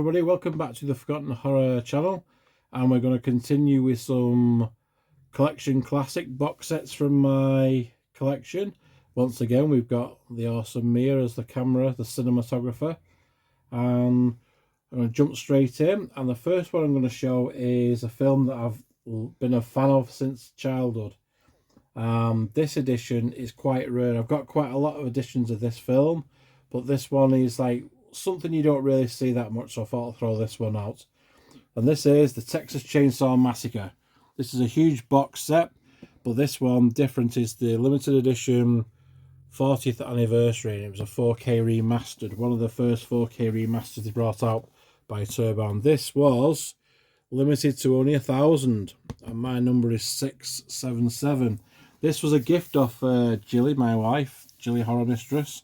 everybody, welcome back to the Forgotten Horror channel, and we're going to continue with some collection classic box sets from my collection. Once again, we've got the awesome Mia as the camera, the cinematographer, and I'm going to jump straight in. And the first one I'm going to show is a film that I've been a fan of since childhood. This edition is quite rare. I've got quite a lot of editions of this film, but this one is like something you don't really see that much, so I thought I'll throw this one out. And this is the Texas Chainsaw Massacre. This is a huge box set, but this one different is the limited edition 40th anniversary, and it was a 4K remastered, one of the first 4K remasters they brought out by Turban. This was limited to only 1,000, and my number is 677. This was a gift off Jilly, my wife, Jilly Horror Mistress.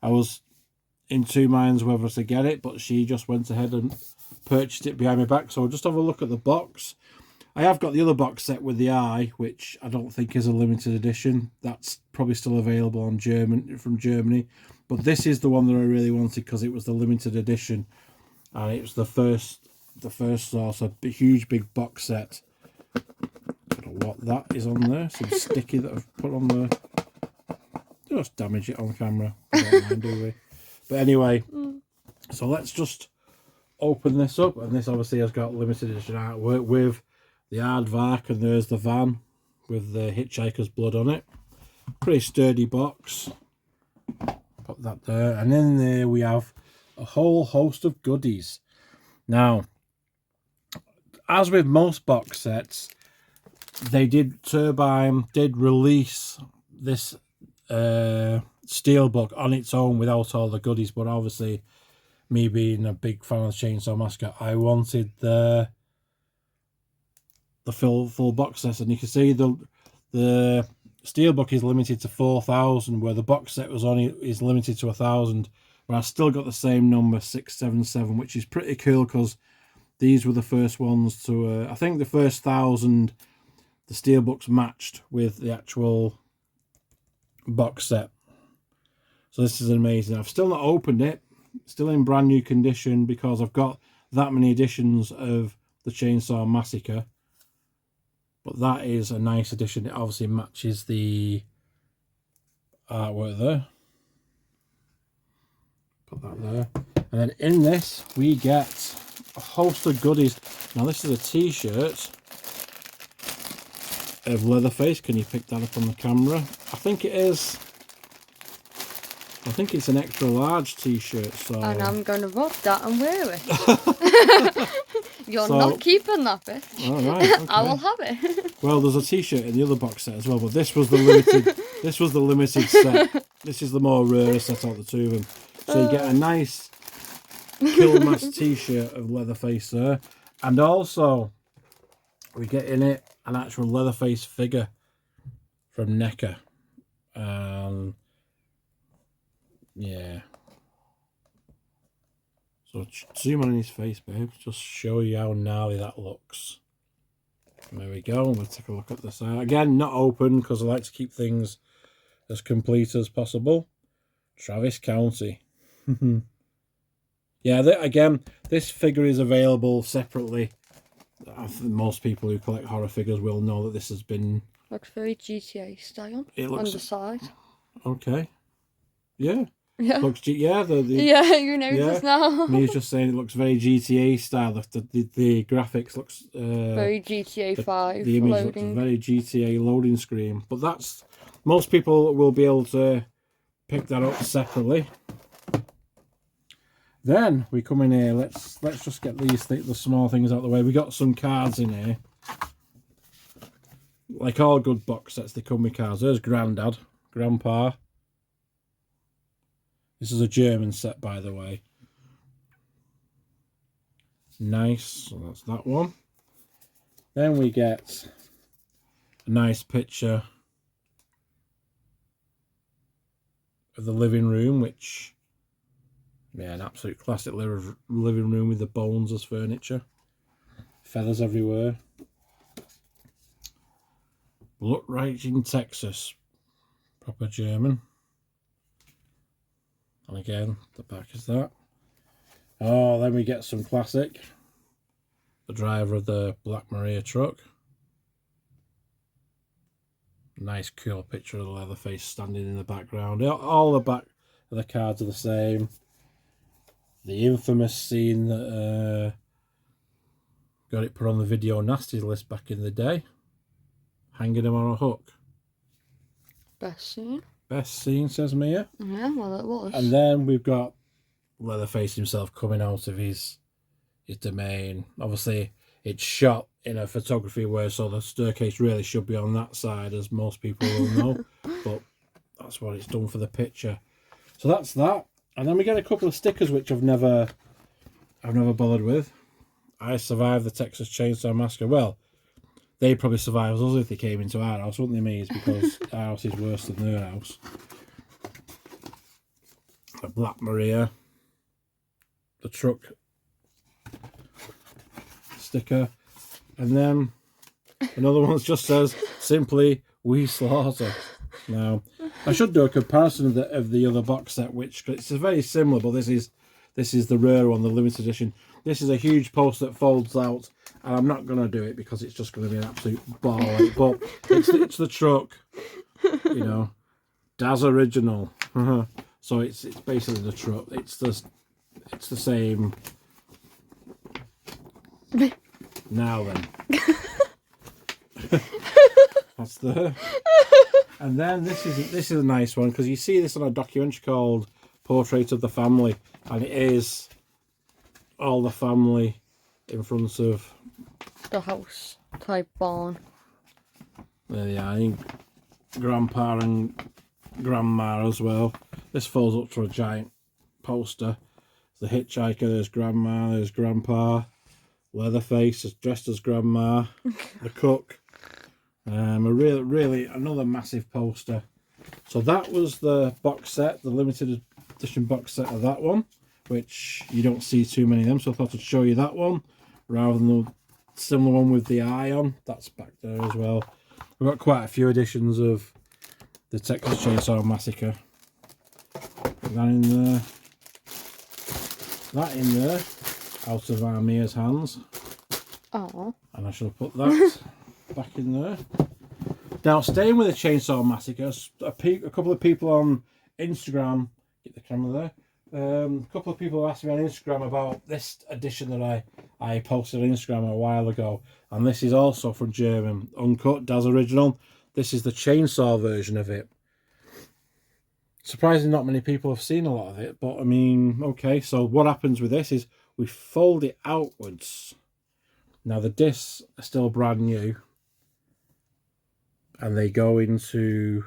I was in two minds whether to get it, but she just went ahead and purchased it behind my back. So I'll just have a look at the box. I have got the other box set with the eye, which I don't think is a limited edition. That's probably still available on from Germany. But this is the one that I really wanted because it was the limited edition, and it was the first source, a huge big box set. I don't know what that is on there. Some sticky that I've put on there. Just damage it on camera. I don't mind, do we? But anyway, so let's just open this up. And this obviously has got limited edition artwork with the aardvark, and there's the van with the hitchhiker's blood on it. Pretty sturdy box. Put that there. And in there we have a whole host of goodies. Now, as with most box sets, Turbine did release this steelbook on its own without all the goodies, but obviously me being a big fan of Chainsaw Massacre, I wanted the full box set. And you can see the steelbook is limited to 4,000, where the box set is limited to 1,000, but I still got the same number, 677, which is pretty cool because these were the first ones to I think the first 1,000 the steelbooks matched with the actual box set. So this is amazing. I've still not opened it, still in brand new condition because I've got that many editions of the Chainsaw Massacre. But that is a nice edition. It obviously matches the artwork there. Put that there. And then in this we get a host of goodies. Now this is a t-shirt of Leatherface. Can you pick that up on the camera? I think it is. I think it's an extra large t-shirt. So. And I'm going to rob that and wear it. You're not keeping that bit. All right, okay. I will have it. Well, there's a t-shirt in the other box set as well, but this was the limited. This was the limited set. This is the more rare set out of the two of them. So you get a nice Killmass t-shirt of Leatherface there, and also we get in it an actual Leatherface figure from NECA. Yeah. So zoom on his face, babe. Just show you how gnarly that looks. There we go. We'll take a look at this side. Again, not open because I like to keep things as complete as possible. Travis County. Yeah, again, this figure is available separately. I think most people who collect horror figures will know that this has been... Looks very GTA style. It looks... on the side. Okay. Yeah. Yeah. Looks yeah, you notice now. Me's just saying it looks very GTA style. The graphics looks very GTA 5. The image looks very GTA loading screen. But that's, most people will be able to pick that up separately. Then we come in here. Let's just get the small things out of the way. We got some cards in here. Like all good box sets, they come with cards. There's Grandad, Grandpa. This is a German set, by the way. Nice. So that's that one. Then we get a nice picture of the living room, which, yeah, an absolute classic living room with the bones as furniture. Feathers everywhere. Blood Raging Texas. Proper German. And again, the back is that. Oh, then we get some classic. The driver of the Black Maria truck. Nice cool picture of the Leatherface standing in the background. All the back of the cards are the same. The infamous scene that got it put on the video nasties list back in the day. Hanging him on a hook. Best scene. Best scene, says Mia. Yeah, well, it was. And then we've got Leatherface himself coming out of his domain. Obviously, it's shot in a photography way, so the staircase really should be on that side, as most people will know. But that's what it's done for the picture. So that's that. And then we get a couple of stickers which I've never bothered with. I survived the Texas Chainsaw Massacre. Well, they'd probably survive us if they came into our house, wouldn't they, me? It's because our house is worse than their house. The Black Maria. The truck sticker. And then another one that just says, simply, we slaughter. Now, I should do a comparison of the other box set, which it's very similar, but this is the rare one, the limited edition. This is a huge poster that folds out, and I'm not going to do it because it's just going to be an absolute ball. But it's the truck, you know, Daz Original. So it's basically the truck. It's the same. Now then, that's the. And then this is a nice one because you see this on a documentary called Portrait of the Family, and it is all the family in front of the house type barn. There they are. I think Grandpa and Grandma as well. This folds up to a giant poster. The hitchhiker, there's Grandma, there's Grandpa. Leatherface is dressed as Grandma. The cook. Really another massive poster. So that was the box set, the limited edition box set of that one, which you don't see too many of them, so I thought I'd show you that one rather than the similar one with the eye on. That's back there as well. We've got quite a few editions of the Texas Chainsaw Massacre. Put that in there. That in there, out of our Mia's hands. Oh. And I shall put that back in there. Now, staying with the Chainsaw Massacre, a couple of people on Instagram, get the camera there, a couple of people asked me on Instagram about this edition that I posted on Instagram a while ago, and this is also from German, uncut, Daz Original. This is the chainsaw version of it. Surprisingly, not many people have seen a lot of it, but I mean, okay, so what happens with this is we fold it outwards. Now, the discs are still brand new, and they go into,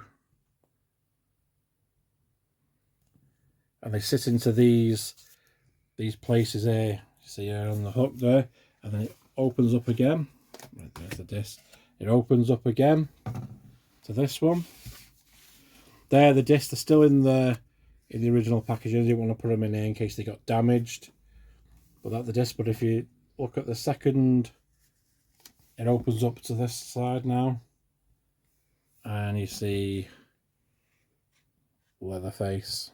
and they sit into these places here. You see here on the hook there, and then it opens up again. Right, there's the disc. It opens up again to this one. There, the discs are still in the original packaging. I didn't want to put them in here in case they got damaged. But that's the disc. But if you look at the second, it opens up to this side now. And you see Leatherface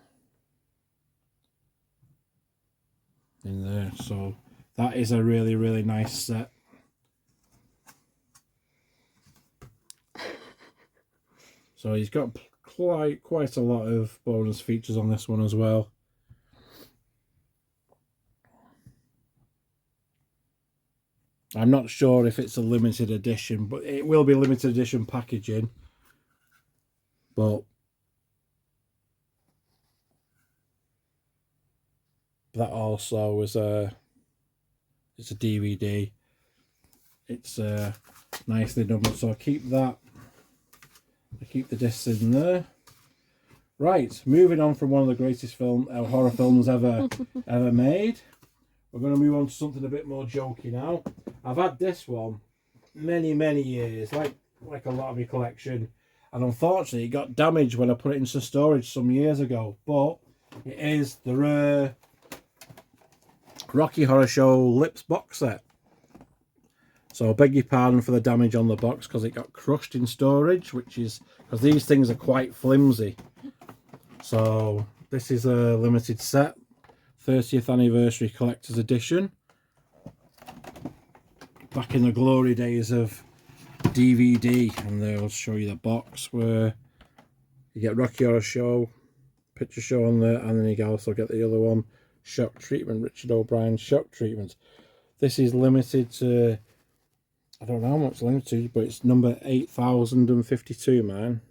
in there. So that is a really, really nice set. So he's got quite a lot of bonus features on this one as well. I'm not sure if it's a limited edition, but it will be limited edition packaging. But that also is it's a DVD. It's nicely numbered, so I'll keep that. I keep the discs in there. Right, moving on from one of the greatest horror films ever made. We're going to move on to something a bit more jokey now. I've had this one many years, like a lot of my collection, and unfortunately it got damaged when I put it into storage some years ago. But it is the rare Rocky Horror Show Lips box set. So I beg your pardon for the damage on the box because it got crushed in storage, which is because these things are quite flimsy. So this is a limited set, 30th anniversary collector's edition. Back in the glory days of DVD, and they'll show you the box where you get Rocky Horror Show, Picture Show on there, and then you also get the other one, Shock Treatment, Richard O'Brien Shock Treatment. This is limited to, I don't know how much limited, but it's number 8052, man.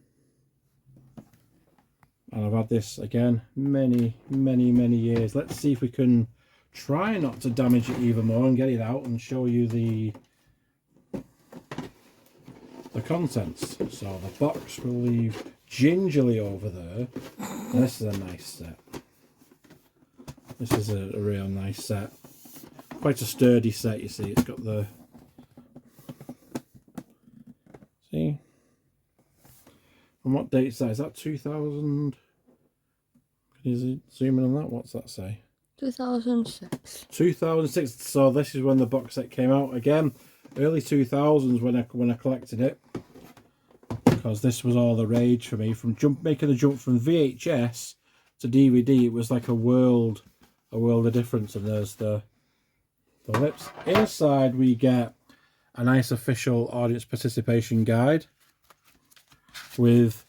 And I've had this again many years. Let's see if we can try not to damage it even more and get it out and show you the contents. So the box will leave gingerly over there. And this is a nice set. This is a real nice set. Quite a sturdy set, you see. It's got the... See? And what date is that? Is that 2000? Can you zoom in on that? What's that say? 2006. 2006. So this is when the box set came out. Again, early 2000s when I collected it, because this was all the rage for me. From making the jump from VHS to DVD, it was like a world of difference. And there's the lips. Inside we get a nice official audience participation guide with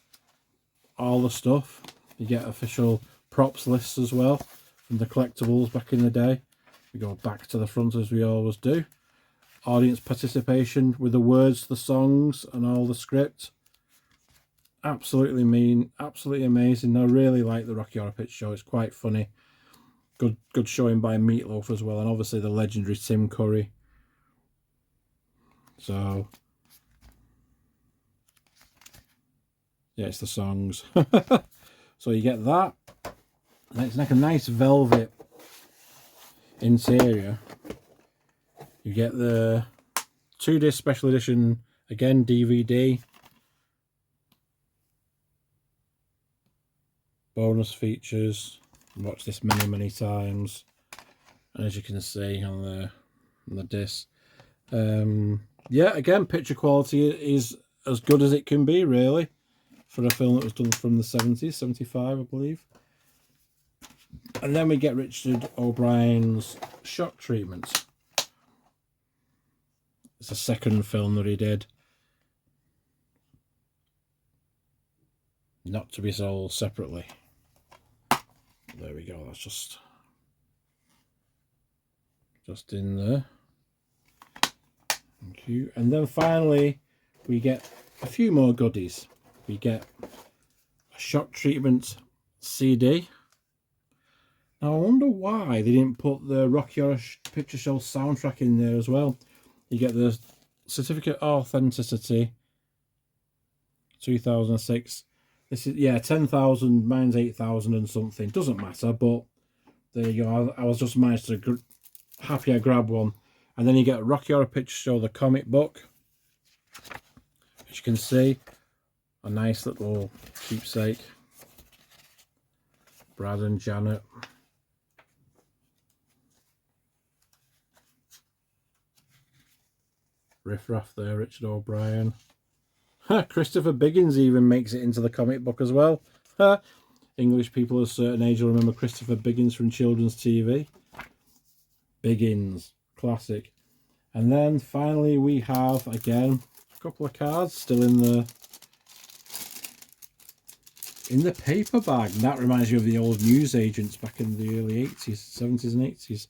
all the stuff. You get official props lists as well from the collectibles back in the day. We go back to the front as we always do. Audience participation with the words, the songs, and all the script. Absolutely amazing. I really like the Rocky Horror Picture Show. It's quite funny. Good showing by Meatloaf as well, and obviously the legendary Tim Curry. So yeah, it's the songs. So you get that. And it's like a nice velvet interior. You get the 2-disc special edition, again DVD. Bonus features. Watch this many times. And as you can see on the disc. Yeah, again, picture quality is as good as it can be, really, for a film that was done from the 70s, 75, I believe. And then we get Richard O'Brien's Shock Treatment. It's the second film that he did. Not to be sold separately. There we go, that's just in there. Thank you. And then finally we get a few more goodies. We get a Shock Treatment CD. Now I wonder why they didn't put the Rocky Horror Picture Show soundtrack in there as well. You get the Certificate of Authenticity 2006. This is, yeah, 10,000, mine's 8,000 and something. Doesn't matter, but there you go. I was just managed to happy I grabbed one. And then you get Rocky Horror Picture Show, the comic book. As you can see, a nice little keepsake. Brad and Janet. Riff Raff there, Richard O'Brien. Christopher Biggins even makes it into the comic book as well. English people of a certain age will remember Christopher Biggins from children's TV. Biggins, classic. And then finally we have, again, a couple of cards still in the paper bag. And that reminds you of the old newsagents back in the early 80s, 70s and 80s.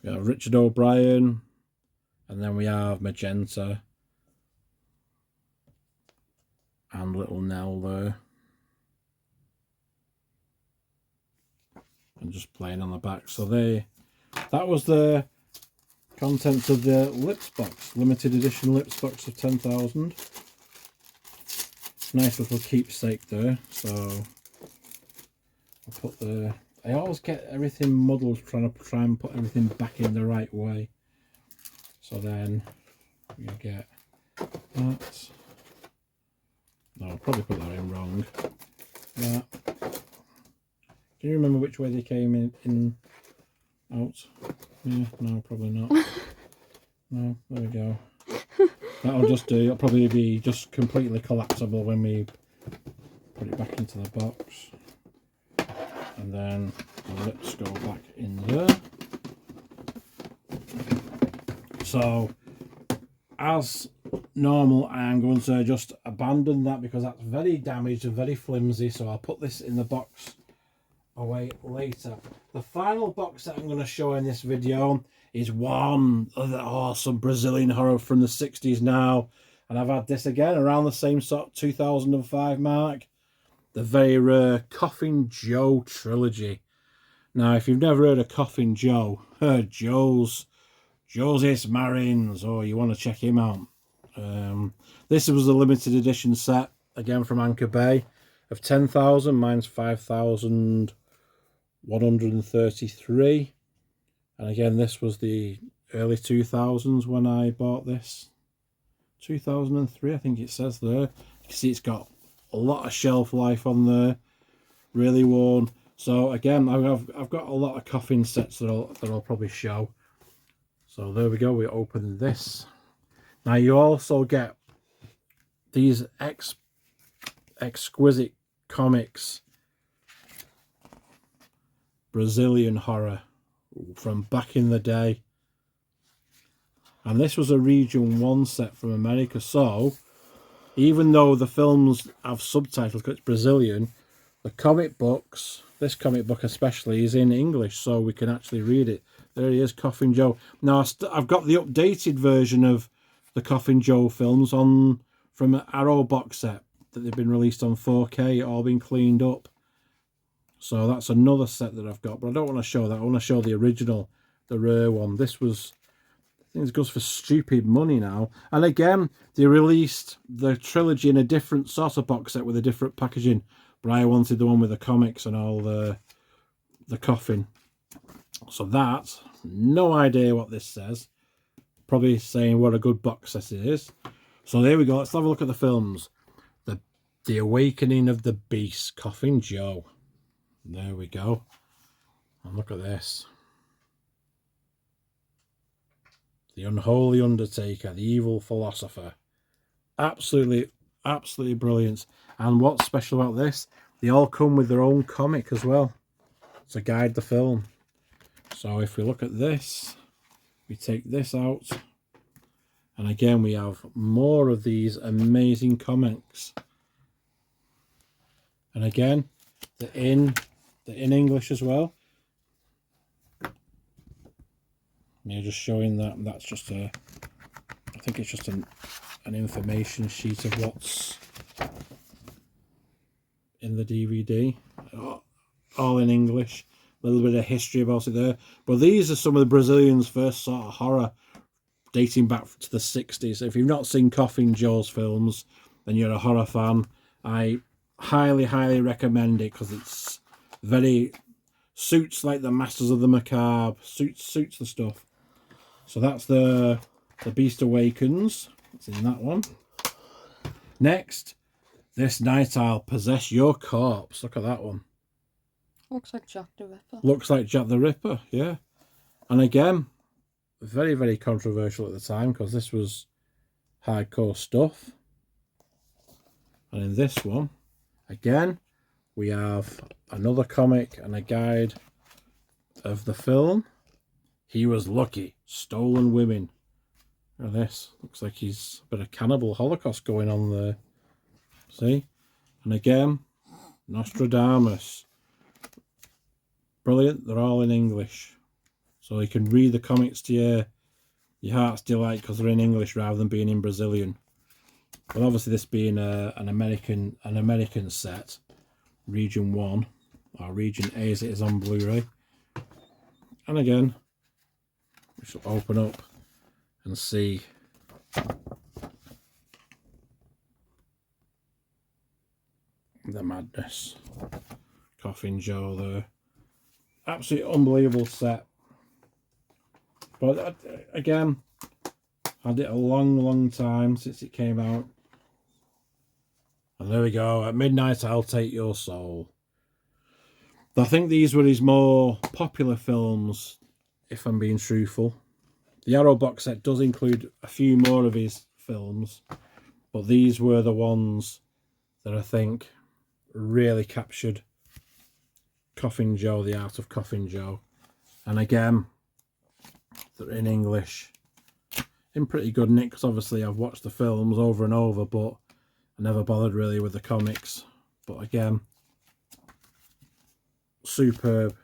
We have Richard O'Brien, and then we have Magenta and Little Nell there. And just plain on the back. So that was the contents of the lips box, limited edition lips box of 10,000. Nice little keepsake there. So I'll put I always get everything muddled trying and put everything back in the right way. So then you get that. No, I'll probably put that in wrong. That. Can you remember which way they came in out? Yeah, no, probably not. No, there we go. That'll just do. It'll probably be just completely collapsible when we put it back into the box. And then the lips go back in there. So, as normal, I am going to just abandon that because that's very damaged and very flimsy. So I'll put this in the box away later. The final box that I'm going to show in this video is one of the awesome Brazilian horror from the 60s now. And I've had this again around the same sort of 2005 mark. The very rare Coffin Joe trilogy. Now, if you've never heard of Coffin Joe, Jose's Marins, or you want to check him out. This was a limited edition set, again from Anchor Bay, of 10,000. Mine's 5,133. And again, this was the early 2000s when I bought this. 2003, I think it says there. You can see it's got a lot of shelf life on there. Really worn. So again, I've got a lot of coffin sets that I'll probably show. So there we go, we open this. Now you also get these exquisite comics, Brazilian horror from back in the day. And this was a Region 1 set from America. So even though the films have subtitles because it's Brazilian, the comic books, this comic book especially, is in English, so we can actually read it. There he is, Coffin Joe. Now, I've got the updated version of the Coffin Joe films from an Arrow box set that they've been released on 4K, all been cleaned up. So that's another set that I've got, but I don't want to show that. I want to show the original, the rare one. This was, I think it goes for stupid money now. And again, they released the trilogy in a different sort of box set with a different packaging. But I wanted the one with the comics and all the coffin. So that, no idea what this says. Probably saying what a good box set it is. So there we go. Let's have a look at the films. The Awakening of the Beast, Coffin Joe. There we go. And look at this. The Unholy Undertaker, the Evil Philosopher. Absolutely brilliant. And what's special about this, they all come with their own comic as well to guide the film. So if we look at this, we take this out, and again we have more of these amazing comics. And again, they're in English as well. You're just showing that's just I think it's just an information sheet of what's in the DVD, all in English. A little bit of history about it there. But these are some of the Brazilians' first sort of horror dating back to the 60s. If you've not seen Coffin Joe's films and you're a horror fan, I highly recommend it because it's very suits like the Masters of the Macabre, suits the stuff. So that's the Beast Awakens. It's in that one. Next, this night I'll possess your corpse. Look at that one. Looks like Jack the Ripper. Looks like Jack the Ripper, yeah. And again, very controversial at the time because this was hardcore stuff. And in this one, again, we have another comic and a guide of the film. He Was Lucky, Stolen Women. And this looks like he's a bit of cannibal holocaust going on there. See? And again, Nostradamus. Brilliant. They're all in English. So you can read the comics to your heart's delight because they're in English rather than being in Brazilian. But obviously this being an American set, Region 1, or Region A as it is on Blu-ray. And again, we shall open up and see the madness. Coffin Joe there. Absolutely unbelievable set. But again, had it a long time since it came out. And there we go. At midnight, I'll take your soul. I think these were his more popular films, if I'm being truthful. The Arrow box set does include a few more of his films, but these were the ones that I think really captured Coffin Joe, The Art of Coffin Joe. And again, they're in English. In pretty good nick, because obviously I've watched the films over and over, but I never bothered really with the comics. But again, superb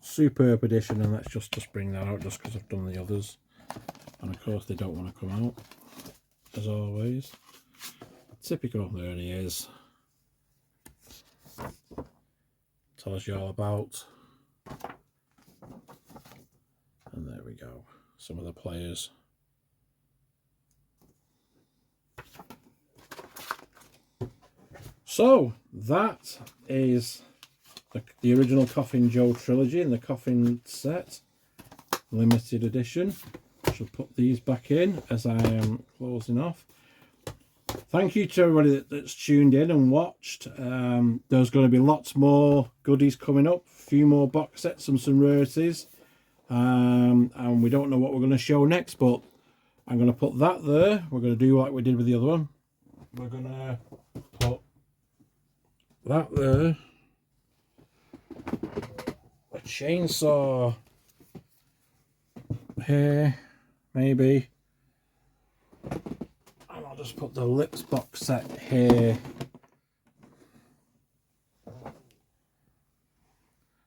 edition, and let's just bring that out just because I've done the others. And of course they don't want to come out, as always. Typical. There he is. Tells you all about. And there we go. Some of the players. So that is the original Coffin Joe trilogy in the Coffin set, limited edition. I shall put these back in as I am closing off. Thank you to everybody that's tuned in and watched. There's going to be lots more goodies coming up, a few more box sets and some rarities. And we don't know what we're going to show next, but I'm going to put that there. We're going to do like we did with the other one. We're going to put that there. A chainsaw here, maybe. And I'll just put the Lips box set here.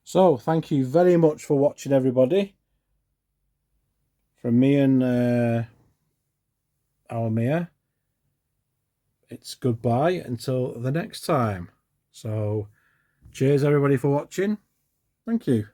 So, thank you very much for watching, everybody. From me and our Mia, it's goodbye until the next time. So, cheers everybody for watching. Thank you.